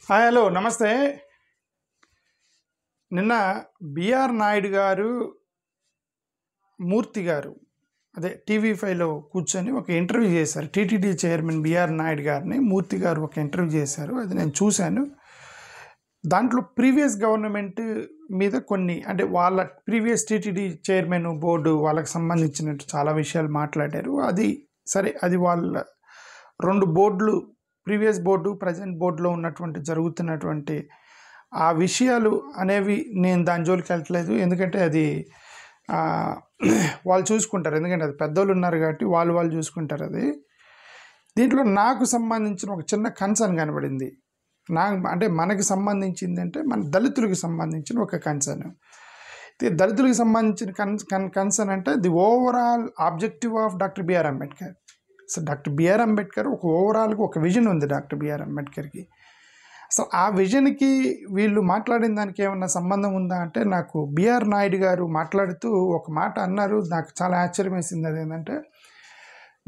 Hi hello నమస్తే. నిన్న BR Naidu గారు మూర్తి గారు అదే టీవీ5లో కూర్చొని ఒక ఇంటర్వ్యూ చేశారు. టీటీడీ చైర్మన్ బిఆర్ నాయుడు గారిని మూర్తి గారు ఒక ఇంటర్వ్యూ చేశారు. అది నేను చూశాను. దాంట్లో ప్రీవియస్ గవర్నమెంట్ మీద కొన్ని అంటే వాళ్ళ ప్రీవియస్ టీటీడీ చైర్మన్ బోర్డు వాళ్ళకి సంబంధించినట్టు చాలా విషయాలు మాట్లాడారు. అది సరే, అది వాళ్ళ రెండు బోర్డులు, ప్రీవియస్ బోర్డు ప్రజెంట్ బోర్డులో ఉన్నటువంటి జరుగుతున్నటువంటి ఆ విషయాలు అనేవి నేను దాని జోలికి వెళ్ళట్లేదు. ఎందుకంటే అది వాళ్ళు చూసుకుంటారు. ఎందుకంటే అది పెద్దోళ్ళు ఉన్నారు కాబట్టి వాళ్ళు చూసుకుంటారు. అది దీంట్లో నాకు సంబంధించిన ఒక చిన్న కన్సర్న్ కనబడింది. అంటే మనకి సంబంధించింది అంటే మన దళితులకు సంబంధించిన ఒక కన్సర్న్. దళితులకు సంబంధించిన కన్సర్న్ అంటే the overall objective of doctor B R Ambedkar. So doctor B R Ambedkar ఒక ఓవరాల్గా ఒక విజన్ ఉంది డాక్టర్ బిఆర్ అంబేద్కర్కి. సో ఆ విజన్కి వీళ్ళు మాట్లాడిన దానికి ఏమన్నా సంబంధం ఉందా అంటే, నాకు బిఆర్ నాయుడు గారు మాట్లాడుతూ ఒక మాట అన్నారు, నాకు చాలా ఆశ్చర్యం వేసింది. అదేంటంటే,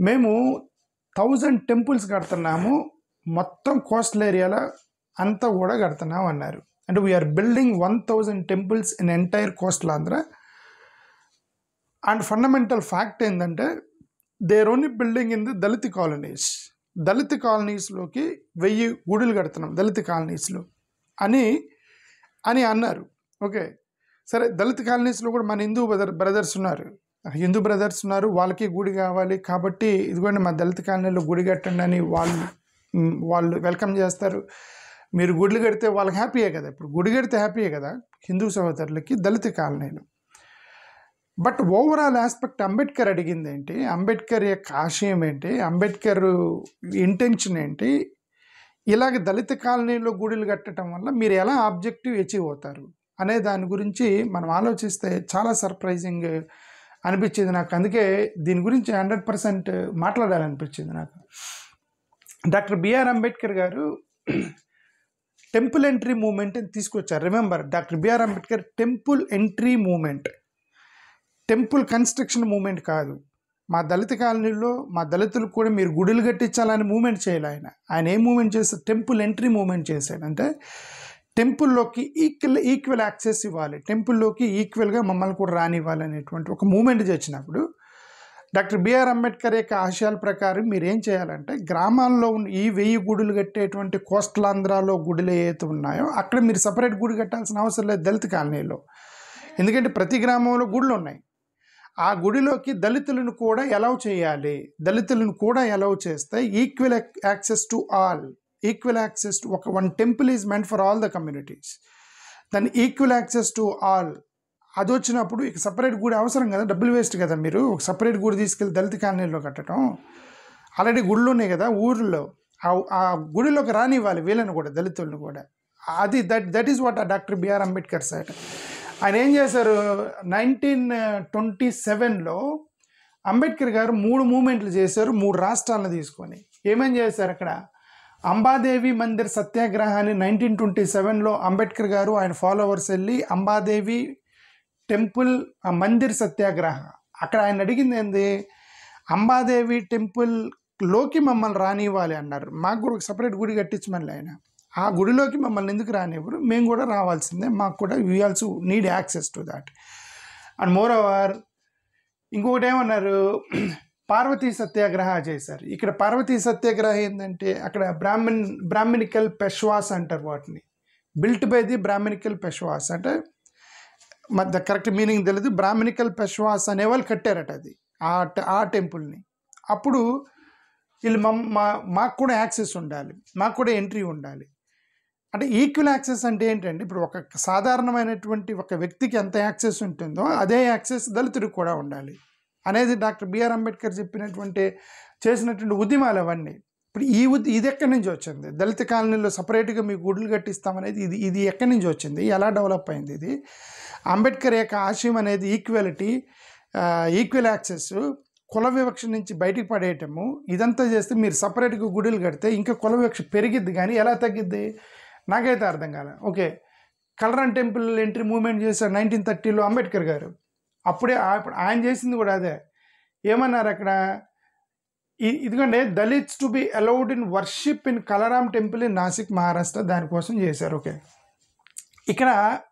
మేము 1000 టెంపుల్స్ కడుతున్నాము, మొత్తం కోస్టల్ ఏరియాలో అంతా కూడా కడుతున్నాం అన్నారు. అంటే we're building 1000 temples in entire coastal Andhra. And fundamental fact ఏంటంటే, there only building in the Dalit colonies. Dalit కాలనీస్లోకి 1000 గుడులు కడుతున్నాం దళిత కాలనీస్లో అని అన్నారు. ఓకే, సరే, దళిత కాలనీస్లో కూడా మన హిందూ బ్రదర్స్ ఉన్నారు, వాళ్ళకి గుడి కావాలి కాబట్టి ఇదిగోండి మా దళిత కాలనీలో గుడి కట్టండి అని వాళ్ళు వెల్కమ్ చేస్తారు. మీరు గుడులు కడితే వాళ్ళకి హ్యాపీయే కదా. ఇప్పుడు గుడి కడితే హ్యాపీయే కదా హిందూ సహోదరులకి దళిత కాలనీలు. బట్ ఓవరాల్ ఆస్పెక్ట్ అంబేద్కర్ అడిగింది ఏంటి, అంబేద్కర్ యొక్క ఆశయం ఏంటి, అంబేద్కర్ ఇంటెన్షన్ ఏంటి, ఇలాగ దళిత కాలనీలో గుడులు కట్టడం వల్ల మీరు ఎలా ఆబ్జెక్టివ్ అచీవ్ అవుతారు అనే దాని గురించి మనం ఆలోచిస్తే చాలా సర్ప్రైజింగ్ అనిపించింది నాకు. అందుకే దీని గురించి 100% మాట్లాడాలనిపించింది నాకు. డాక్టర్ బిఆర్ అంబేద్కర్ గారు టెంపుల్ ఎంట్రీ మూవ్మెంట్ తీసుకొచ్చారు. Remember, doctor B R Ambedkar temple entry movement, temple construction movement కాదు. మా దళిత కాలనీలో మా దళితులకు కూడా మీరు గుడులు కట్టించాలని మూవ్మెంట్ చేయాలి. ఆయన ఏ మూవ్మెంట్ చేస్తే టెంపుల్ ఎంట్రీ మూవ్మెంట్ చేశాడు. అంటే టెంపుల్లోకి ఈక్వల్ యాక్సెస్ ఇవ్వాలి, టెంపుల్లోకి ఈక్వల్గా మమ్మల్ని కూడా రానివ్వాలి అనేటువంటి ఒక మూవ్మెంట్ చేసినప్పుడు డాక్టర్ బిఆర్ అంబేద్కర్ యొక్క ఆశయాల ప్రకారం మీరు ఏం చేయాలంటే, గ్రామాల్లో ఉన్న ఈ 1000 గుడులు కట్టేటువంటి కోస్టల్ ఆంధ్రాలో గుడులు ఏవైతే ఉన్నాయో అక్కడ మీరు సపరేట్ గుడి కట్టాల్సిన అవసరం లేదు దళిత కాలనీలో. ఎందుకంటే ప్రతి గ్రామంలో గుడులు ఉన్నాయి. ఆ గుడిలోకి దళితులను కూడా అలౌ చేయాలి. దళితులను కూడా అలౌ చేస్తే equal access to all, equal access to one temple is meant for all the communities, దాన్ని ఈక్వల్ యాక్సెస్ టు ఆల్. అది వచ్చినప్పుడు ఇక సపరేట్ గుడి అవసరం కదా, డబ్బులు వేస్ట్ కదా. మీరు ఒక సపరేట్ గుడి తీసుకెళ్ళి దళిత కాలనీలో కట్టడం, ఆల్రెడీ గుళ్ళు ఉన్నాయి కదా ఊరిలో, ఆ గుడిలోకి రానివ్వాలి వీళ్ళని కూడా, దళితులను కూడా. అది that is what doctor B R Ambedkar side. ఆయన ఏం చేశారు, 1927లో అంబేద్కర్ గారు 3 మూమెంట్లు చేశారు, 3 రాష్ట్రాలను తీసుకొని. ఏమేం చేశారు అక్కడ, అంబాదేవి మందిర్ సత్యాగ్రహాన్ని 1927లో అంబేద్కర్ గారు ఆయన ఫాలోవర్స్ వెళ్ళి అంబాదేవి టెంపుల్ మందిర్ సత్యాగ్రహ, అక్కడ ఆయన అడిగింది ఏంది, అంబాదేవి టెంపుల్లోకి మమ్మల్ని రానివ్వాలి అన్నారు. మాకు కూడా ఒక సపరేట్ గుడి కట్టించమని ఆయన. ఆ గుడిలోకి మమ్మల్ని ఎందుకు రానివ్వరు, మేము కూడా రావాల్సిందే, మాకు కూడా we also need access to that. And more over ఇంకొకటి ఏమన్నారు, పార్వతీ సత్యాగ్రహ చేశారు. ఇక్కడ పార్వతీ సత్యాగ్రహ ఏంటంటే, అక్కడ బ్రాహ్మణికల్ పెష్వాస్ అంటారు వాటిని, బిల్ట్ బై ది బ్రాహ్మణికల్ పెష్వాస్. అంటే కరెక్ట్ మీనింగ్ తెలియదు, బ్రాహ్మణికల్ పెష్వాస్ అనేవాళ్ళు కట్టారట అది ఆ టెంపుల్ని. అప్పుడు వీళ్ళు మాకు కూడా యాక్సెస్ ఉండాలి, మాకు కూడా ఎంట్రీ ఉండాలి. అంటే ఈక్వల్ యాక్సెస్ అంటే ఏంటంటే, ఇప్పుడు ఒక సాధారణమైనటువంటి ఒక వ్యక్తికి ఎంత యాక్సెస్ ఉంటుందో అదే యాక్సెస్ దళితుడికి కూడా ఉండాలి అనేది డాక్టర్ బిఆర్ అంబేద్కర్ చేసినటువంటి ఉద్యమాలు అవన్నీ. ఇప్పుడు ఇది ఎక్కడి నుంచి వచ్చింది, దళిత కాలనీలో సపరేట్గా మీకు గుడులు కట్టిస్తామనేది ఇది ఎక్కడి నుంచి వచ్చింది, ఎలా డెవలప్ అయింది ఇది. అంబేద్కర్ యొక్క ఆశయం అనేది ఈక్వాలిటీ, ఈక్వల్ యాక్సెస్, కుల వివక్ష నుంచి బయటికి పడేయటము. ఇదంతా చేస్తే మీరు సపరేట్గా గుడులు కడితే ఇంకా కుల వివక్ష పెరిగిద్ది, కానీ ఎలా తగ్గిద్ది నాకైతే అర్థం కాలే. ఓకే, కలరన్ టెంపుల్ ఎంట్రీ మూవ్మెంట్ చేశారు 1930లో అంబేద్కర్ గారు. అప్పుడే ఆయన చేసింది కూడా అదే. ఏమన్నారు అక్కడ, ఇదిగోండి, Dalits to be allowed in worship in Kalaram temple in Nashik, Maharashtra, దానికోసం చేశారు. ఓకే, ఇక్కడ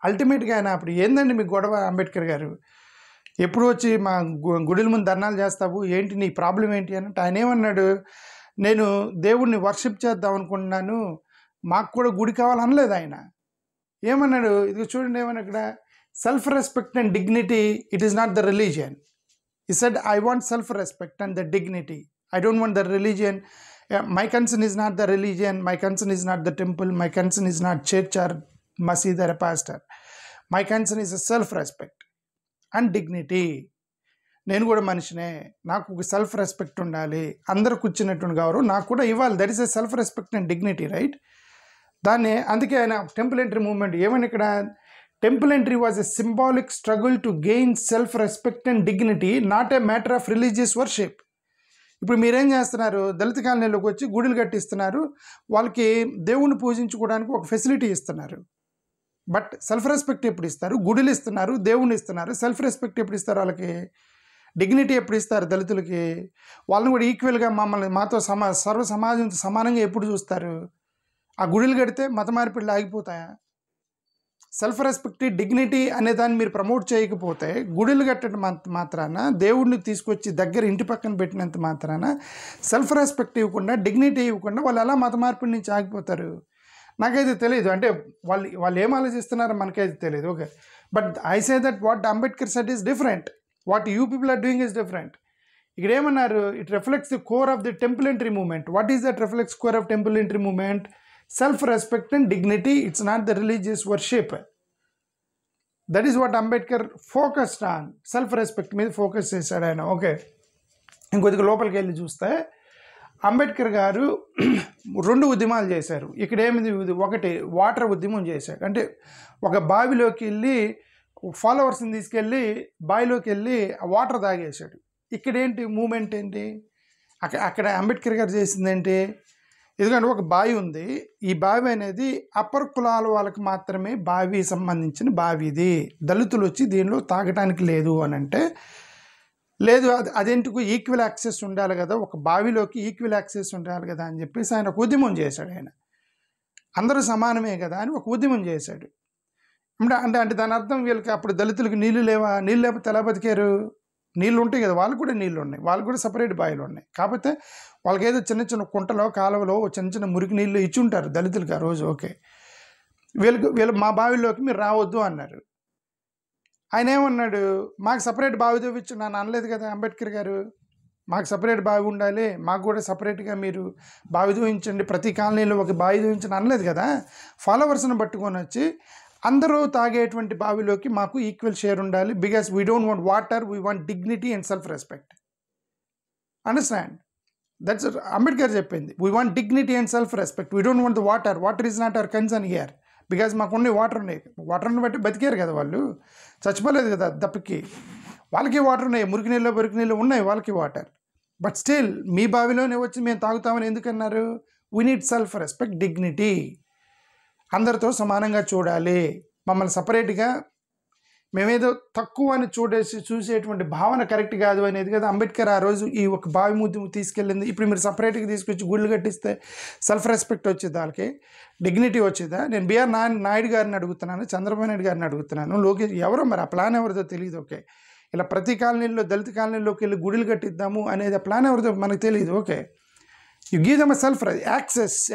అల్టిమేట్గా ఆయన అప్పుడు ఏందండి మీ గొడవ అంబేద్కర్ గారు, ఎప్పుడు వచ్చి మా గుడిల ముందు ధర్నాలు చేస్తావు, ఏంటి నీ ప్రాబ్లం ఏంటి అంటే ఆయన ఏమన్నాడు, నేను దేవుడిని వర్షిప్ చేద్దాం అనుకుంటున్నాను, మాకు కూడా గుడి కావాలనలేదు ఆయన. ఏమన్నాడు, ఇది చూడండి ఏమన్నా ఇక్కడ, self respect and dignity, it is not the religion. He said, I want self-respect and the dignity. I don't want the religion. My concern is not the religion. My concern is not the temple. My concern is not church or masjid or a pastor. My concern is a self-respect and dignity. నేను కూడా మనిషినే, నాకు ఒక self respect ఉండాలి, అందరూ కూర్చున్నటువంటి గౌరవం నాకు కూడా ఇవ్వాలి. That is a self respect and dignity, right? దాన్ని అందుకే ఆయన టెంపుల్ ఎంట్రీ మూవ్మెంట్ ఏమని ఇక్కడ, temple entry was a symbolic struggle to gain self-respect and dignity, not a matter of religious worship. ఇప్పుడు మీరేం చేస్తున్నారు, దళిత కాలనీలోకి వచ్చి గుడులు కట్టిస్తున్నారు, వాళ్ళకి దేవుణ్ణి పూజించుకోవడానికి ఒక ఫెసిలిటీ ఇస్తున్నారు. బట్ సెల్ఫ్ రెస్పెక్ట్ ఎప్పుడు ఇస్తారు? గుడులు ఇస్తున్నారు, దేవుణ్ణి ఇస్తున్నారు. సెల్ఫ్ రెస్పెక్ట్ ఎప్పుడు ఇస్తారు? వాళ్ళకి డిగ్నిటీ ఎప్పుడు ఇస్తారు? దళితులకి వాళ్ళని కూడా ఈక్వల్గా మమ్మల్ని మాతో సర్వ సమాజంతో సమానంగా ఎప్పుడు చూస్తారు? ఆ గుడులు కడితే మత మార్పిడులు ఆగిపోతాయా? సెల్ఫ్ రెస్పెక్ట్, డిగ్నిటీ అనే దాన్ని మీరు ప్రమోట్ చేయకపోతే, గుడులు కట్టడం మాత్రాన, దేవుడిని తీసుకొచ్చి దగ్గర ఇంటి పక్కన పెట్టినంత మాత్రాన సెల్ఫ్ రెస్పెక్ట్ ఇవ్వకుండా, డిగ్నిటీ ఇవ్వకుండా వాళ్ళు ఎలా మత మార్పిడి నుంచి ఆగిపోతారు? నాకైతే తెలియదు. అంటే వాళ్ళు ఏం ఆలోచిస్తున్నారో మనకైతే తెలియదు. Okay, but I say that what Ambedkar set is different, what you people are doing is different. ఇక్కడ ఏమన్నారు, it reflects the core of the temple entry movement. What is that reflects core of temple entry movement? Self-respect and dignity. It's not the religious worship. That is what Ambedkar focused on. Self-respect మీద focus చేశాడు ఆయన. Okay, ఇంకొద్దిగా లోపలికి వెళ్ళి చూస్తే అంబేద్కర్ గారు 2 ఉద్యమాలు చేశారు. ఇక్కడ ఏమిది, ఒకటి వాటర్ ఉద్యమం చేశాడు. అంటే ఒక బావిలోకి వెళ్ళి ఫాలోవర్స్ని తీసుకెళ్ళి బావిలోకి వెళ్ళి వాటర్ తాగేశాడు. ఇక్కడ ఏంటి మూమెంట్ ఏంటి, అక్కడ అంబేద్కర్ గారు చేసింది ఏంటి, ఎందుకంటే ఒక బావి ఉంది, ఈ బావి అనేది అప్పర్ కులాల వాళ్ళకి మాత్రమే బావి సంబంధించిన బావి, ఇది దళితులు వచ్చి దీనిలో తాగటానికి లేదు అని అంటే, లేదు అదేంటికు ఈక్వల్ యాక్సెస్ ఉండాలి కదా, ఒక బావిలోకి ఈక్వల్ యాక్సెస్ ఉండాలి కదా అని చెప్పేసి ఆయన ఒక ఉద్యమం చేశాడు. ఆయన అందరూ సమానమే కదా అని ఒక ఉద్యమం చేశాడు. అంటే దాని అర్థం వీళ్ళకి అప్పుడు దళితులకు నీళ్ళు లేవా, నీళ్ళు లేకపోతే ఎలా బతికారు? నీళ్ళు ఉంటాయి కదా, వాళ్ళకు కూడా నీళ్ళు ఉన్నాయి, వాళ్ళకు కూడా సపరేట్ బావిలు ఉన్నాయి. కాకపోతే వాళ్ళకి ఏదో చిన్న చిన్న కుంటలో కాలువలో చిన్న చిన్న మురికి నీళ్ళు ఇచ్చి ఉంటారు దళితులకి ఆ రోజు. ఓకే, వీళ్ళు మా బావిలోకి మీరు రావద్దు అన్నారు. ఆయన ఏమన్నాడు, మాకు సపరేట్ బావి తవ్వించు నన్ను అనలేదు కదా అంబేద్కర్ గారు, మాకు సపరేట్ బావి ఉండాలి, మాకు కూడా సపరేట్గా మీరు బావి తవ్వించండి, ప్రతి కాలనీలో ఒక బావి తవ్వించండి అనలేదు కదా. ఫాలోవర్స్ని పట్టుకొని వచ్చి అందరూ తాగేటువంటి బావిలోకి మాకు ఈక్వల్ షేర్ ఉండాలి, because we don't want water, we want dignity and self respect. Understand? That's Ambedkar చెప్పింది. We want dignity and self respect, we don't want the water, water is not our concern here, because మాకు water ఉన్నాయి. వాటర్ని బట్టి బతికారు కదా వాళ్ళు, చచ్చిపోలేదు కదా దప్పకి, వాళ్ళకి వాటర్ ఉన్నాయి, మురికి నీళ్ళు ఉన్నాయి వాళ్ళకి వాటర్. బట్ స్టిల్ మీ బావిలోనే వచ్చి మేము తాగుతామని ఎందుకన్నారు? We need self respect, dignity, అందరితో సమానంగా చూడాలి, మమ్మల్ని సపరేట్గా మేమేదో తక్కువ అని చూసేటువంటి భావన కరెక్ట్ కాదు అనేది కదా అంబేద్కర్ ఆ రోజు ఈ ఒక బావి ముద్దు తీసుకెళ్ళింది. ఇప్పుడు మీరు సపరేట్గా తీసుకొచ్చి గుళ్ళు కట్టిస్తే సెల్ఫ్ రెస్పెక్ట్ వచ్చేది, వాళ్ళకి డిగ్నిటీ వచ్చేదా? నేను బిఆర్ నాయుడు గారిని అడుగుతున్నాను, చంద్రబాబు నాయుడు గారిని అడుగుతున్నాను, లోకేష్ ఎవరో మరి ఆ ప్లాన్ ఎవరిదో తెలియదు. ఓకే, ఇలా ప్రతి కాలనీలో దళిత కాలనీలోకి వెళ్ళి గుడులు కట్టిద్దాము అనేది ఆ ప్లాన్ ఎవరిదో మనకు తెలియదు. Okay, you give them self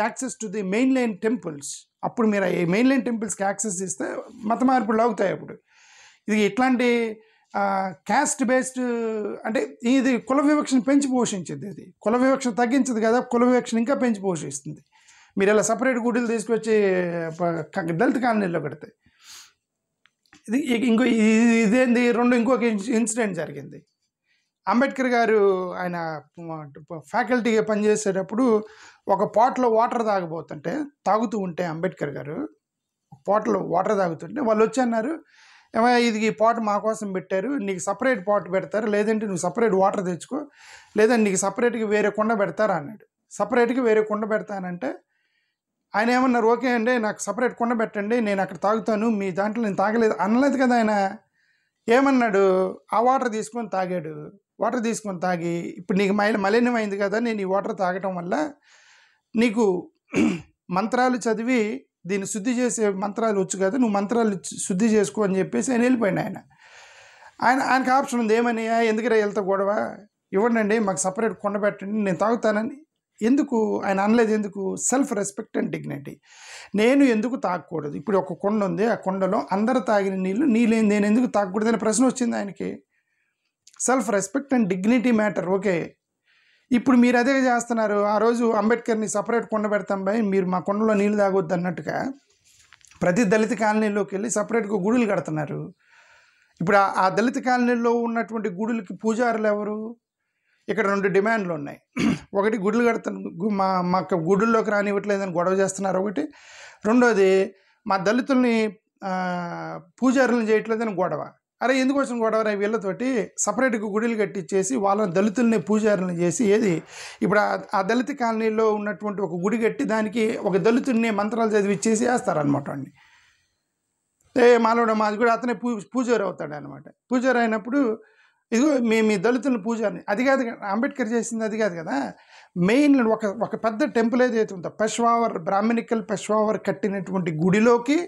access to the main line temples. అప్పుడు మీరు ఈ మెయిన్ లైన్ టెంపుల్స్కి యాక్సెస్ ఇస్తే మత మార్పులు అవుతాయి. అప్పుడు ఇది ఇట్లాంటి క్యాస్ట్ బేస్డ్, అంటే ఇది కుల వివక్షను పెంచి పోషించింది, ఇది కుల వివక్షను తగ్గించదు కదా, కుల వివక్షను ఇంకా పెంచి పోషిస్తుంది. మీరు ఇలా సపరేట్ గుడులు తీసుకొచ్చి దళిత కాలనీలో కడితే ఇది ఇదేంది. ఇంకొక ఇన్సిడెంట్ జరిగింది. అంబేద్కర్ గారు ఆయన ఫ్యాకల్టీగా పనిచేసేటప్పుడు ఒక పాట్లో వాటర్ తాగుతూ ఉంటే అంబేద్కర్ గారు పాట్లో వాటర్ తాగుతుంటే వాళ్ళు వచ్చి అన్నారు, ఏమో ఇది ఈ పాట్ మా కోసం పెట్టారు, నీకు సపరేట్ పాట్ పెడతారు, లేదంటే నువ్వు సపరేట్ వాటర్ తెచ్చుకో, లేదంటే నీకు సపరేట్గా వేరే కుండ పెడతారా అన్నాడు. సపరేట్గా వేరే కుండ పెడతానంటే ఆయన ఏమన్నారు, ఓకే అండి నాకు సపరేట్ కుండ పెట్టండి, నేను అక్కడ తాగుతాను, మీ దాంట్లో నేను తాగలేదు అనలేదు కదా ఆయన. ఏమన్నాడు, ఆ వాటర్ తీసుకొని తాగాడు. వాటర్ తీసుకొని తాగి ఇప్పుడు నీకు మలినం అయింది కదా, నేను ఈ వాటర్ తాగటం వల్ల నీకు మంత్రాలు చదివి దీన్ని శుద్ధి చేసే మంత్రాలు వచ్చు కదా, నువ్వు మంత్రాలు శుద్ధి చేసుకో అని చెప్పేసి ఆయన వెళ్ళిపోయింది. ఆయనకు ఆప్షన్ ఉంది, ఏమని, ఎందుకురా వెళ్తా గొడవ, ఇవ్వండి మాకు సపరేట్ కొండ పెట్టండి నేను తాగుతానని. ఎందుకు ఆయన అనలేదు? ఎందుకు? Self respect and dignity. నేను ఎందుకు తాగకూడదు? ఇప్పుడు ఒక కొండ ఉంది, ఆ కొండలో అందరు తాగిన నీళ్ళేం నేను ఎందుకు తాగకూడదు అనే ప్రశ్న వచ్చింది ఆయనకి. Self respect and dignity matter. Okay, ఇప్పుడు మీరు అదే చేస్తున్నారు. ఆ రోజు అంబేద్కర్ని సపరేట్ కొండ పెడతాం భయ్, మీరు మా కొండలో నీళ్ళు తాగొద్దు అన్నట్టుగా ప్రతి దళిత కాలనీలోకి వెళ్ళి సపరేట్గా గుడులు కడుతున్నారు. ఇప్పుడు ఆ దళిత కాలనీలో ఉన్నటువంటి గుడులకి పూజారులు ఎవరు? ఇక్కడ 2 డిమాండ్లు ఉన్నాయి. ఒకటి, గుడులు మాకు గుడుల్లోకి రానివ్వట్లేదని గొడవ చేస్తున్నారు ఒకటి. రెండోది, మా దళితుల్ని పూజారులను చేయట్లేదని గొడవ. అరే ఎందుకు వచ్చిన గొడవ? వీళ్ళతోటి సపరేట్గా గుడులు కట్టించేసి వాళ్ళని దళితుల్ని పూజారులను చేసి ఏది ఇప్పుడు ఆ దళిత కాలనీలో ఉన్నటువంటి ఒక గుడి కట్టి దానికి ఒక దళితుడిని మంత్రాలు చదివిచ్చేసి వేస్తారనమాట. అండి మాది కూడా అతనే పూజారు అవుతాడు అనమాట. పూజారు అయినప్పుడు ఇదిగో మీ దళితులను పూజారిని, అది కాదు అంబేద్కర్ చేసింది, అది కాదు కదా. మెయిన్ ఒక పెద్ద టెంపుల్ ఏదైతే ఉందో పెష్వావర్, బ్రాహ్మణికల్ పెష్వావర్ కట్టినటువంటి గుడిలోకి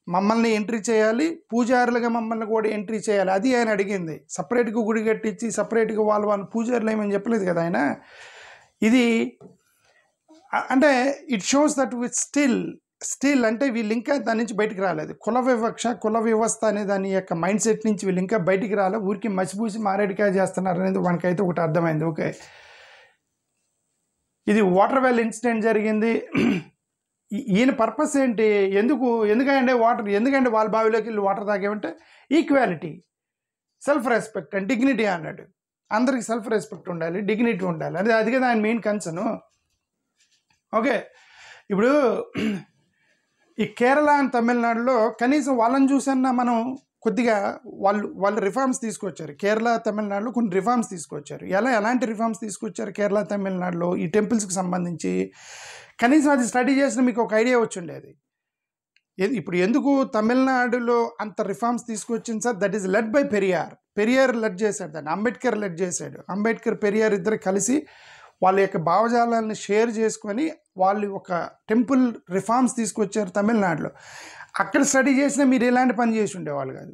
మమ్మల్ని ఎంట్రీ చేయాలి, పూజారులుగా మమ్మల్ని కూడా ఎంట్రీ చేయాలి. అది ఆయన అడిగింది. సపరేట్గా గుడి కట్టించి సపరేట్గా వాళ్ళు పూజారులు ఏమని చెప్పలేదు కదా ఆయన. ఇది అంటే it shows that with still అంటే వీళ్ళు ఇంకా దాని నుంచి బయటికి రాలేదు. కుల వ్యవస్థ అనే దాని యొక్క మైండ్ సెట్ నుంచి వీళ్ళు ఇంకా బయటికి రాలేదు. ఊరికి మసిపూసి మారేడికాయ చేస్తున్నారు అనేది మనకైతే ఒకటి అర్థమైంది. ఓకే, ఇది వాటర్ వెల్ ఇన్సిడెంట్ జరిగింది. ఈయన పర్పస్ ఏంటి? ఎందుకంటే వాళ్ళ బావిలోకి వెళ్ళి వాటర్ తాగేమంటే equality, self respect and dignity అన్నాడు. అందరికి సెల్ఫ్ రెస్పెక్ట్ ఉండాలి, డిగ్నిటీ ఉండాలి, అది కదా ఆయన మెయిన్ కన్సర్న్. ఓకే, ఇప్పుడు ఈ కేరళ అండ్ తమిళనాడులో కనీసం వాళ్ళని చూసన్నా మనం కొద్దిగా వాళ్ళు రిఫార్మ్స్ తీసుకొచ్చారు. కేరళ తమిళనాడులో కొన్ని రిఫార్మ్స్ తీసుకొచ్చారు. ఎలాంటి రిఫార్మ్స్ తీసుకొచ్చారు కేరళ తమిళనాడులో ఈ టెంపుల్స్కి సంబంధించి? కనీసం అది స్టడీ చేసిన మీకు ఒక ఐడియా వచ్చి ఉండేది. ఇప్పుడు ఎందుకు తమిళనాడులో అంత రిఫార్మ్స్ తీసుకొచ్చింది sir? That is led by Periyar led చేశాడు దాన్ని, అంబేద్కర్ లెడ్ చేశాడు. అంబేద్కర్, పెరియార్ ఇద్దరు కలిసి వాళ్ళ యొక్క భావజాలాన్ని షేర్ చేసుకొని వాళ్ళు ఒక టెంపుల్ రిఫార్మ్స్ తీసుకొచ్చారు తమిళనాడులో. అక్కడ స్టడీ చేసినా మీరు ఎలాంటి పని చేసి ఉండేవాళ్ళు కాదు.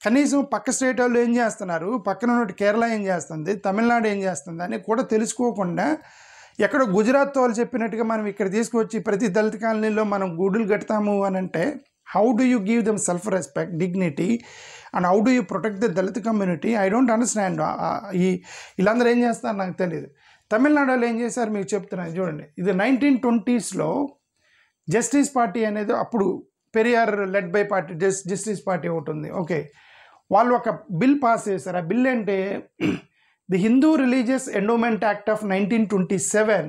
కనీసం పక్క స్టేట్ వాళ్ళు ఏం చేస్తున్నారు, పక్కన ఉన్నట్టు కేరళ ఏం చేస్తుంది, తమిళనాడు ఏం చేస్తుంది అని కూడా తెలుసుకోకుండా ఎక్కడో గుజరాత్ వాళ్ళు చెప్పినట్టుగా మనం ఇక్కడ తీసుకొచ్చి ప్రతి దళిత కాలనీలో మనం గుడులు కడతాము అని అంటే how do you give them self respect, dignity and how do you protect the Dalit community? I don't understand. వీళ్ళందరూ ఏం చేస్తారు నాకు తెలియదు. తమిళనాడులో ఏం చేశారు మీకు చెప్తున్నాను చూడండి. ఇది 1920s జస్టిస్ పార్టీ అనేది, అప్పుడు Periyar led by party justice party ఒకటి ఉంది. ఓకే, వాళ్ళు ఒక బిల్ పాస్ చేశారు. ఆ బిల్ అంటే the Hindu religious endowment act of 1927.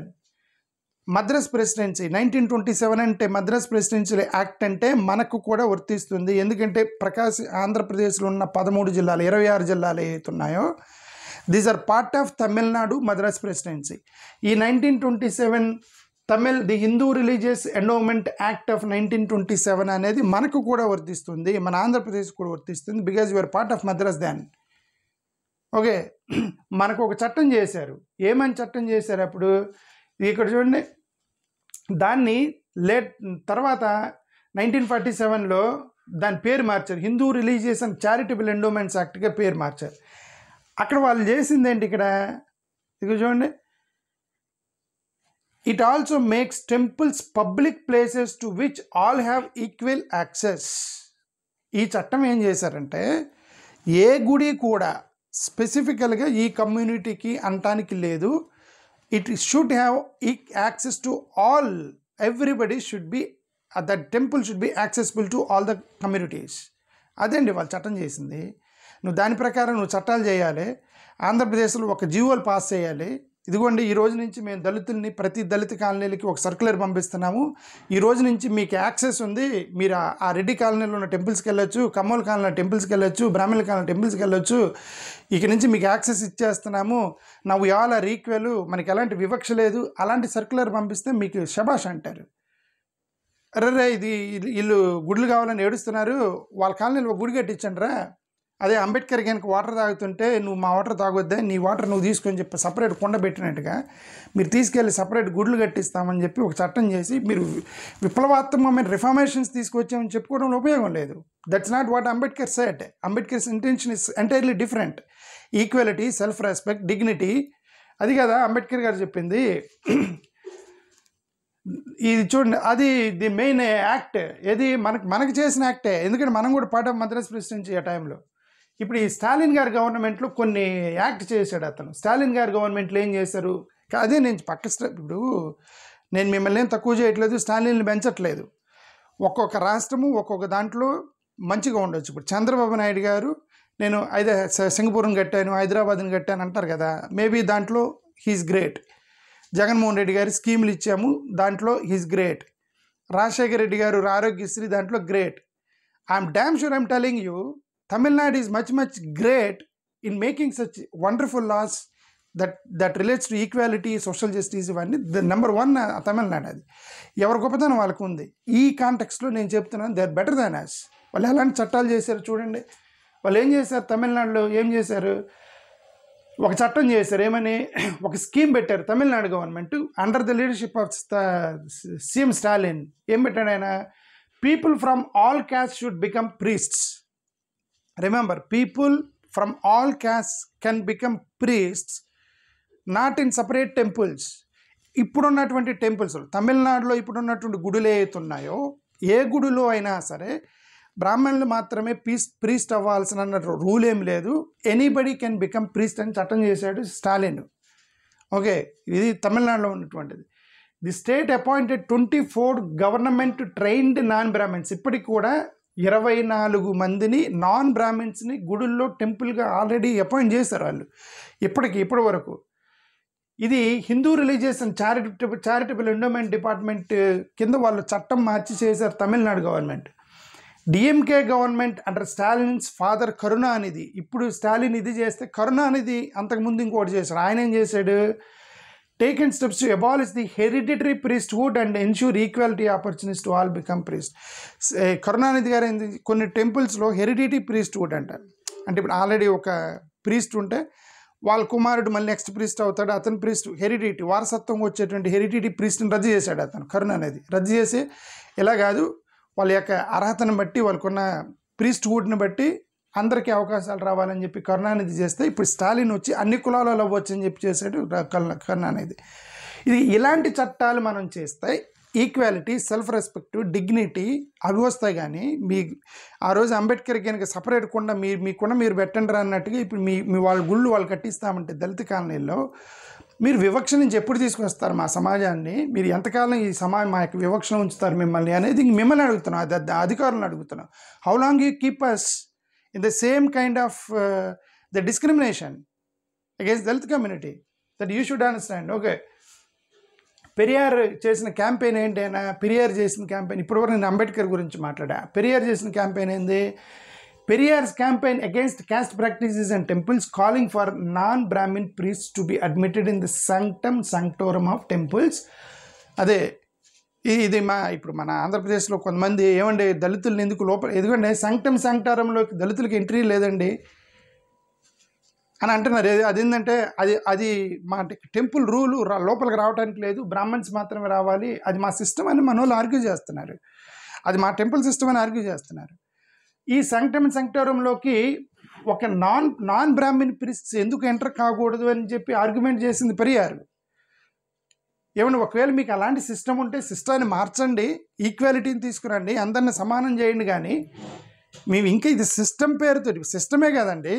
Madras presidency 1927 అంటే మద్రాస్ ప్రెసిడెన్సీ యాక్ట్ అంటే మనకు కూడా వర్తిస్తుంది. ఎందుకంటే ఆంధ్రప్రదేశ్లో ఉన్న 13 జిల్లాలు, 26 జిల్లాలు ఏవైతే ఉన్నాయో these are part of Tamil Nadu Madras presidency. ఈ 1927 the Hindu religious endowment act of 1927 అనేది మనకు కూడా వర్తిస్తుంది, మన ఆంధ్రప్రదేశ్ కూడా వర్తిస్తుంది. Because you're part of Madras then. Okay, మనకు ఒక చట్టం చేశారు. ఏమని చట్టం చేశారు అప్పుడు? ఇక్కడ చూడండి, దాన్ని తర్వాత 1947లో దాని పేరు మార్చారు, Hindu religious and charitable endowments యాక్ట్గా పేరు మార్చారు. అక్కడ వాళ్ళు చేసింది ఏంటి? ఇక్కడ చూడండి, it also makes temples public places to which all have equal access. ఈ చట్టం ఏం చేశారంటే ఏ గుడి కూడా స్పెసిఫికల్గా ఈ కమ్యూనిటీకి అనటానికి లేదు. It should have access to all, everybody should be, that temple should be accessible to all the communities. అదేంటి వాళ్ళు చట్టం చేసింది. నువ్వు దాని ప్రకారం నువ్వు చట్టాలు చేయాలి. ఆంధ్రప్రదేశ్లో ఒక జీవోలు పాస్ చేయాలి. ఇదిగోండి, ఈ రోజు నుంచి మేము దళితుల్ని ప్రతి దళిత కాలనీలకి ఒక సర్క్యులర్ పంపిస్తున్నాము. ఈ రోజు నుంచి మీకు యాక్సెస్ ఉంది, మీరు ఆ రెడ్డి కాలనీలో ఉన్న టెంపుల్స్కి వెళ్ళొచ్చు, కమ్మోల్ కాలనీ టెంపుల్స్కి వెళ్ళొచ్చు, బ్రాహ్మణ కాలనీ టెంపుల్స్కి వెళ్ళొచ్చు. ఇక నుంచి మీకు యాక్సెస్ ఇచ్చేస్తున్నాము. నవ్వు ఆల్ ఆర్ ఈక్వల్, మనకి ఎలాంటి వివక్ష లేదు. అలాంటి సర్క్యులర్ పంపిస్తే మీకు శబాష్ అంటారు. అరే ఇది వీళ్ళు గుడులు కావాలని ఏడుస్తున్నారు, వాళ్ళ కాలనీలో ఒక గుడి కట్టించండి రా అదే అంబేద్కర్ కనుక వాటర్ తాగుతుంటే నువ్వు మా వాటర్ తాగొద్దా, నీ వాటర్ నువ్వు తీసుకొని చెప్పి సపరేట్ కుండ పెట్టినట్టుగా మీరు తీసుకెళ్ళి సపరేట్ గుడ్లు కట్టిస్తామని చెప్పి ఒక చట్టం చేసి మీరు విప్లవాత్మకమైన రిఫార్మేషన్స్ తీసుకొచ్చామని చెప్పుకోవడంలో ఉపయోగం లేదు. That's not what Ambedkar said. Ambedkar's intention is entirely different. Equality, self respect, dignity, అది కదా అంబేద్కర్ గారు చెప్పింది. ఇది చూడండి, అది ది మెయిన్ యాక్ట్. ఏది మనకు చేసిన యాక్టే, ఎందుకంటే మనం కూడా పార్ట్ ఆఫ్ మద్రాస్ ప్రెసిడెన్సీ ఆ టైంలో. ఇప్పుడు ఈ స్టాలిన్ గారి గవర్నమెంట్లో కొన్ని యాక్ట్ చేశాడు అతను. స్టాలిన్ గారి గవర్నమెంట్లో ఏం చేశారు, అదే నేను ఇప్పుడు నేను మిమ్మల్ని ఏం తక్కువ చేయట్లేదు, స్టాలిన్ని పెంచట్లేదు. ఒక్కొక్క రాష్ట్రము ఒక్కొక్క దాంట్లో మంచిగా ఉండొచ్చు. ఇప్పుడు చంద్రబాబు నాయుడు గారు నేను సింగపూర్ని కట్టాను, హైదరాబాద్ని కట్టాను అంటారు కదా, మేబీ దాంట్లో హీఈస్ గ్రేట్. జగన్మోహన్ రెడ్డి గారి స్కీములు ఇచ్చాము, దాంట్లో హీఈస్ గ్రేట్. రాజశేఖర రెడ్డి గారు ఆరోగ్యశ్రీ దాంట్లో great. I'm damn sure I'm telling you, Tamil Nadu is much great in making such wonderful laws that relates to equality, social justice, ఇవన్నీ నెంబర్ 1 తమిళనాడు. అది ఎవరి గొప్పతనం వాళ్ళకు ఉంది. ఈ కాంటెక్స్లో నేను చెప్తున్నాను, they are better than us. వాళ్ళు ఎలాంటి చట్టాలు చేశారు చూడండి. వాళ్ళు ఏం చేశారు, తమిళనాడులో ఏం చేశారు, ఒక చట్టం చేశారు. ఏమని, ఒక స్కీమ్ పెట్టారు Tamil Nadu government under the leadership of CM Stalin. ఏం పెట్టాడు ఆయన, people from all caste should become priests. Remember, people from all caste can become priests, not in separate temples. ఇప్పుడున్నటువంటి టెంపుల్స్, తమిళనాడులో ఇప్పుడున్నటువంటి గుడులు ఏవైతున్నాయో, ఏ గుడిలో అయినా సరే బ్రాహ్మణులు మాత్రమే ప్రీస్ట్ అవ్వాల్సిన రూల్ ఏం లేదు. ఎనీబడి కెన్ బికమ్ ప్రీస్ట్ అని చట్టం చేశాడు స్టాలిన్. ఓకే, ఇది తమిళనాడులో ఉన్నటువంటిది. The state appointed 24 government trained non Brahmins. ఇప్పటికి కూడా 24 మందిని నాన్ బ్రాహ్మిన్స్ని గుడుల్లో టెంపుల్గా ఆల్రెడీ అపాయింట్ చేశారు వాళ్ళు ఇప్పటి వరకు. ఇది Hindu religious and charitable endowment department కింద వాళ్ళు చట్టం మార్చి చేశారు Tamil Nadu government. DMK government under Stalin's father Karunanidhi. ఇప్పుడు స్టాలిన్ ఇది చేస్తే కరుణానిధి అంతకుముందు ఇంకోటి చేశాడు. ఆయన ఏం చేశాడు, taken steps to abolish the hereditary priesthood and ensure equality opportunities to all become priest. Karunanidhi గారు కొన్ని టెంపుల్స్లో హెరిడిటరీ ప్రీస్ట్హుడ్ అంటారు. అంటే ఇప్పుడు ఆల్రెడీ ఒక ప్రీస్ట్ ఉంటే వాళ్ళ కుమారుడు మళ్ళీ నెక్స్ట్ ప్రీస్ట్ అవుతాడు, అతను ప్రీస్ట్ హెరిడిటీ వారసత్వం వచ్చేటువంటి హెరిడిటీ ప్రీస్ట్ని రద్దు చేశాడు అతను. కరుణానిధి రద్దు చేసి ఇలా కాదు, వాళ్ళ యొక్క అర్హతను బట్టి వాళ్ళకున్న ప్రీస్ట్హుడ్ని బట్టి అందరికీ అవకాశాలు రావాలని చెప్పి కరుణానిధి చేస్తే, ఇప్పుడు స్టాలిన్ వచ్చి అన్ని కులాలలో అవ్వచ్చు అని చెప్పి చేశాడు కరుణానిధి. ఇది ఇలాంటి చట్టాలు మనం చేస్తే ఈక్వాలిటీ, సెల్ఫ్ రెస్పెక్ట్, డిగ్నిటీ అవి వస్తాయి. కానీ ఆ రోజు అంబేద్కర్ కనుక సపరేట్ కుండా మీకున్న మీరు పెట్టండి అన్నట్టుగా ఇప్పుడు మీ వాళ్ళ గుళ్ళు వాళ్ళు కట్టిస్తామంటే దళిత కాలనీల్లో మీరు వివక్ష నుంచి ఎప్పుడు తీసుకొస్తారు మా సమాజాన్ని, మీరు ఎంతకాలం ఈ మా యొక్క వివక్షను ఉంచుతారు మిమ్మల్ని అనేది మిమ్మల్ని అడుగుతున్నాం, అధికారులను అడుగుతున్నాం. How long you keep us in the same kind of the discrimination against Dalit community, that you should understand. Okay, Periyar చేసిన క్యాంపెయిన్ ఏంటి అయినా, పెరియార్ చేసిన క్యాంపెయిన్ ఇప్పటివరకు నేను అంబేద్కర్ గురించి మాట్లాడా. పెరియార్ చేసిన క్యాంపెయిన్ ఏంది, Periyar's campaign against caste practices and temples, calling for non-Brahmin priests to be admitted in the sanctum sanctorum of temples. అదే ఇది ఇప్పుడు మన ఆంధ్రప్రదేశ్లో కొంతమంది ఏమండి దళితులను ఎందుకు ఎందుకంటే సాంక్టమ్ సాంక్టారంలోకి దళితులకి ఎంట్రీ లేదండి అని అంటున్నారు. అదేంటంటే అది మా టెంపుల్ రూలు లోపలికి రావడానికి లేదు, బ్రాహ్మణ్స్ మాత్రమే రావాలి, అది మా సిస్టమ్ అని మన వాళ్ళు ఆర్గ్యూ చేస్తున్నారు. అది మా టెంపుల్ సిస్టమ్ అని ఆర్గ్యూ చేస్తున్నారు. ఈ సాంక్టమ్ సాంక్టోరంలోకి ఒక నాన్ బ్రాహ్మిన్ ప్రీస్ట్స్ ఎందుకు ఎంటర్ కాకూడదు అని చెప్పి ఆర్గ్యుమెంట్ చేసింది పెరియార్. ఏమన్నా ఒకవేళ మీకు అలాంటి సిస్టమ్ ఉంటే సిస్టాన్ని మార్చండి, ఈక్వాలిటీని తీసుకురండి, అందరిని సమానం చేయండి. కానీ మేము ఇంకా ఇది సిస్టమ్ పేరుతో, సిస్టమే కదండి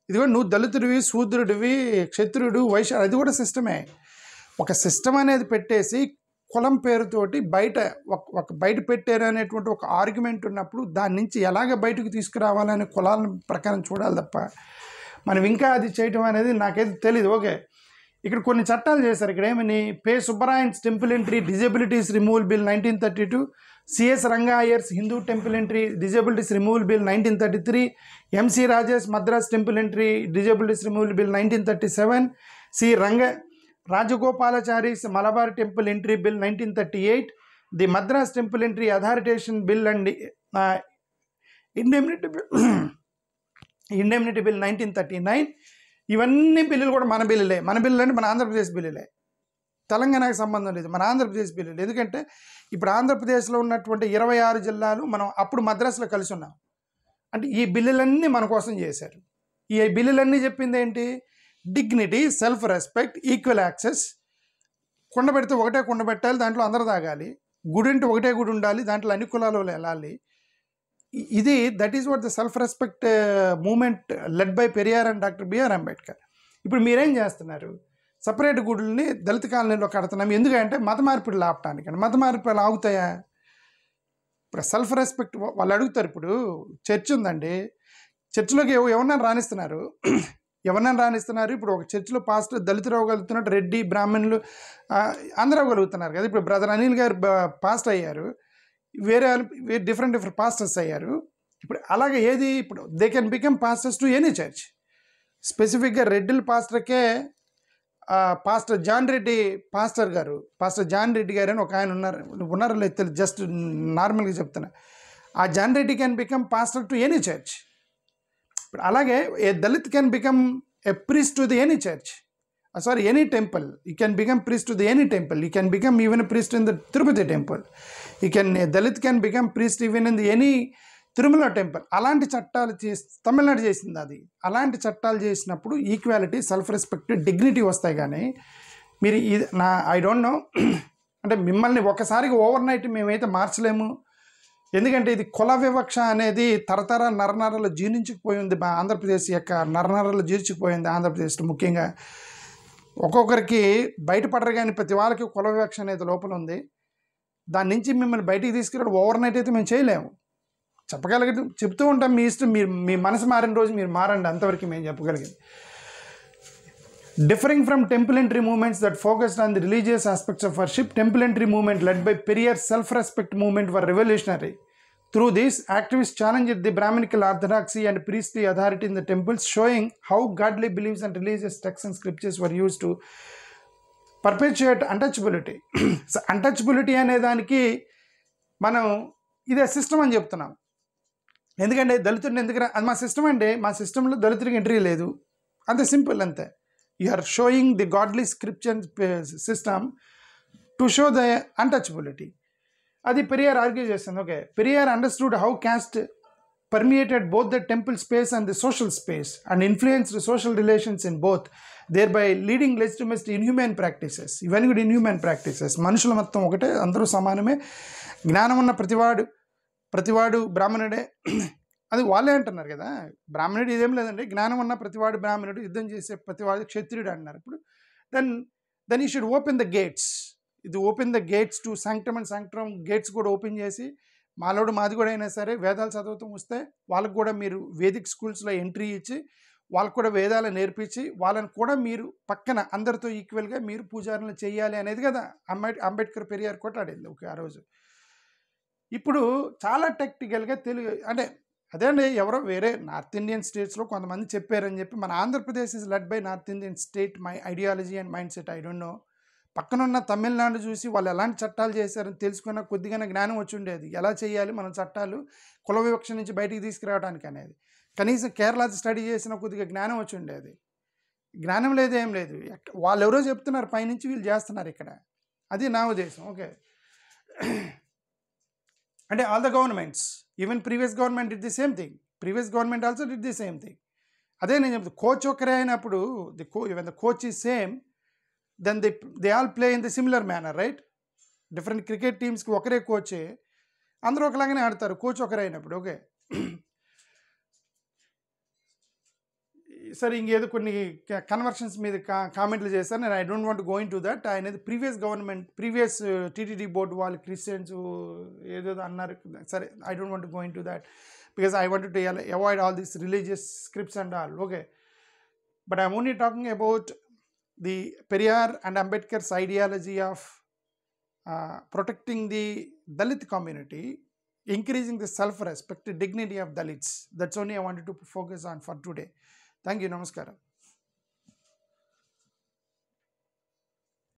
ఇది కూడా, నువ్వు దళితుడివి, శూద్రుడివి, క్షత్రుడు, వైశ్య, అది కూడా సిస్టమే. ఒక సిస్టమ్ అనేది పెట్టేసి కులం పేరుతోటి బయట పెట్టారు అనేటువంటి ఒక ఆర్గ్యుమెంట్ ఉన్నప్పుడు దాని నుంచి ఎలాగ బయటకు తీసుకురావాలనే కులాల ప్రకారం చూడాలి తప్ప మనం ఇంకా అది చేయటం అనేది నాకైతే తెలీదు. ఓకే, ఇక్కడ కొన్ని చట్టాలు చేశారు. ఇక్కడ ఏమని, P Subbarayan's temple entry disabilities removal bill 1932, CS Ranga Iyer's Hindu temple entry disabilities removal bill 1933, MC Rajesh Madras temple entry disabilities removal bill 1937, C Rajagopalachari's Malabar temple entry bill 1938, the Madras temple entry authorisation bill and indemnity indemnity bill 1939. ఇవన్నీ బిల్లులు కూడా మన బిల్లులే. మన బిల్లులు అంటే మన ఆంధ్రప్రదేశ్ బిల్లులే, తెలంగాణకు సంబంధం లేదు, మన ఆంధ్రప్రదేశ్ బిల్లులు. ఎందుకంటే ఇప్పుడు ఆంధ్రప్రదేశ్లో ఉన్నటువంటి 26 జిల్లాలు మనం అప్పుడు మద్రాసులో కలిసి ఉన్నాం. అంటే ఈ బిల్లులన్నీ మన కోసం చేశారు. ఈ బిల్లులన్నీ చెప్పింది ఏంటి? Dignity, self respect, equal access. కుండ పెడితే ఒకటే కుండ పెట్టాలి, దాంట్లో అందరూ తాగాలి. గుడి అంటే ఒకటే గుడి ఉండాలి, దాంట్లో అన్ని కులాలు వెళ్ళాలి. ఇది that is what the self respect movement led by Periyar and doctor B R Ambedkar. ఇప్పుడు మీరేం చేస్తున్నారు? సపరేట్ గుడుల్ని దళిత కాలనీలో కడుతున్నాం. ఎందుకంటే మత మార్పిడులు ఆపటానికి. మత మార్పిడులు ఆగుతాయా? ఇప్పుడు సెల్ఫ్ రెస్పెక్ట్ వాళ్ళు అడుగుతారు. ఇప్పుడు చర్చ్ ఉందండి, చర్చిలోకి ఎవరన్నా రాణిస్తున్నారు, ఇప్పుడు ఒక చర్చిలో పాస్టర్ దళితులు అవ్వగలుగుతున్నట్టు, రెడ్డి, బ్రాహ్మణులు అందరూ అవ్వగలుగుతున్నారు కదా. ఇప్పుడు బ్రదర్ అనిల్ గారు పాస్టర్ అయ్యారు, వేరే డిఫరెంట్ పాస్టర్స్ అయ్యారు. ఇప్పుడు అలాగే ఏది, ఇప్పుడు they can become pastors to any church. స్పెసిఫిక్గా రెడ్డిల పాస్టర్కే పాస్టర్ జాన్ రెడ్డి గారు అని ఒక ఆయన ఉన్నారో లేదు తెలియదు, జస్ట్ నార్మల్గా చెప్తున్నా. ఆ John Reddy can become pastor to any church. ఇప్పుడు అలాగే a Dalit can become a priest to the any church, any temple. You can become priest to the any temple. You can become even a priest in the Tirupati temple. Dalit can become priest even in the any Tirumala temple. అలాంటి చట్టాలు తమిళనాడు చేసింది అది. అలాంటి చట్టాలు చేసినప్పుడు equality, self respect, dignity వస్తాయి. కానీ మీరు ఇది ఐ డోంట్ నో, అంటే మిమ్మల్ని ఒకసారిగా ఓవర్ నైట్ మేమైతే మార్చలేము. ఎందుకంటే ఇది కుల వివక్ష అనేది తరతరాల నరనరాలు జీర్ణించుకుపోయి ఉంది. ఆంధ్రప్రదేశ్ యొక్క నరనరాలు జీర్చుకుపోయింది ఆంధ్రప్రదేశ్లో. ముఖ్యంగా ఒక్కొక్కరికి బయటపడరు, కానీ ప్రతి వాళ్ళకి కుల వివక్ష అనేది లోపల ఉంది. దాని నుంచి మిమ్మల్ని బయటికి తీసుకురావడం ఓవర్ నైట్ అయితే మేము చేయలేము. చెప్తూ ఉంటాం, మీ ఇష్టం, మీ మనసు మారిన రోజు మీరు మారండి, అంతవరకు మేము చెప్పగలిగేది. Differing from temple entry movements that focused on the religious aspects of worship, temple entry movement led by Periyar's self-respect movement were revolutionary. Through this, activists challenged the Brahminical orthodoxy and priestly authority in the temples, showing how godly beliefs and religious texts and scriptures were used to perpetuate untouchability. So, untouchability అనే దానికి మనం ఇదే system అని చెప్తున్నాం. ఎందుకంటే దళితుడిని అది మా system అంటే, మా సిస్టంలో దళితుడికి ఎంట్రీ లేదు, అంతే సింపుల్, అంతే. You are showing the godly scripture system to show the untouchability. అది పెరియార్ ఆర్గ్యూ చేస్తుంది. Okay, Periyar understood how caste permeated both the temple space and the social space and influenced social relations in both, thereby leading legitimate inhumane practices. ఇవన్నీ కూడా inhumane practices. మనుషులు మొత్తం ఒకటే, అందరూ సమానమే, జ్ఞానం ఉన్న ప్రతివాడు బ్రాహ్మణుడే. అది వాళ్ళే అంటున్నారు కదా, బ్రాహ్మణుడు ఇదేం లేదండి, జ్ఞానం ఉన్న ప్రతివాడు బ్రాహ్మణుడు, యుద్ధం చేసే ప్రతివాడు క్షత్రియుడు అన్నారు. ఇప్పుడు then you should open the gates. ఇది open the gates to sanctum and sanctum gates కూడా ఓపెన్ చేసి, మాది కూడా అయినా సరే వేదాలు చదువుతూ వస్తే వాళ్ళకు కూడా మీరు వేదిక్ స్కూల్స్లో ఎంట్రీ ఇచ్చి, వాళ్ళకు కూడా వేదాలు నేర్పించి, వాళ్ళని కూడా మీరు పక్కన అందరితో ఈక్వల్గా మీరు పూజారులు చేయాలి అనేది కదా అంబేద్కర్ పెరియార్ కొట్లాడింది ఓకే ఆ రోజు. ఇప్పుడు చాలా టెక్నికల్గా తెలుగు అంటే అదే అండి, ఎవరో వేరే నార్త్ ఇండియన్ స్టేట్స్లో కొంతమంది చెప్పారని చెప్పి, మన Andhra Pradesh is led by north Indian state my ideology and mind set. I don't know, పక్కనున్న తమిళనాడు చూసి వాళ్ళు ఎలాంటి చట్టాలు చేశారని తెలుసుకున్న కొద్దిగా జ్ఞానం వచ్చి ఉండేది, ఎలా చేయాలి మనం చట్టాలు కుల వివక్ష నుంచి బయటికి తీసుకురావడానికి అనేది. కనీసం కేరళ స్టడీ చేసిన కొద్దిగా జ్ఞానం వచ్చి ఉండేది. జ్ఞానం లేదు, ఏం లేదు, వాళ్ళు ఎవరో చెప్తున్నారు పైనుంచి, వీళ్ళు చేస్తున్నారు ఇక్కడ. అది నా ఉద్దేశం. ఓకే, అంటే all the governments, even previous government did the same thing, previous government also did the same thing. అదే నేను చెప్తాను, కోచ్ ఒకరే అయినప్పుడు even the coach is same, then they all play in the similar manner, right? Different cricket టీమ్స్కి ఒకరే కోచే, అందరూ ఒకలాగానే ఆడతారు కోచ్ ఒకరే అయినప్పుడు. ఓకే, సరే, ఇంకేదో కొన్ని కన్వర్షన్స్ మీద కామెంట్లు చేశారు. నేను I don't want going to that. అనేది ప్రీవియస్ టీటీడీ బోర్డు వాళ్ళు క్రిస్టియన్స్ ఏదో అన్నారు. సరే, I don't want going to that because I want to avoid all these religious scripts and all. Okay, but I'm only talking about the Periyar and Ambedkar's ideology of protecting the Dalit community, increasing the self-respect, dignity of Dalits. That's only I wanted to focus on for today. Thank you. Namaskaram.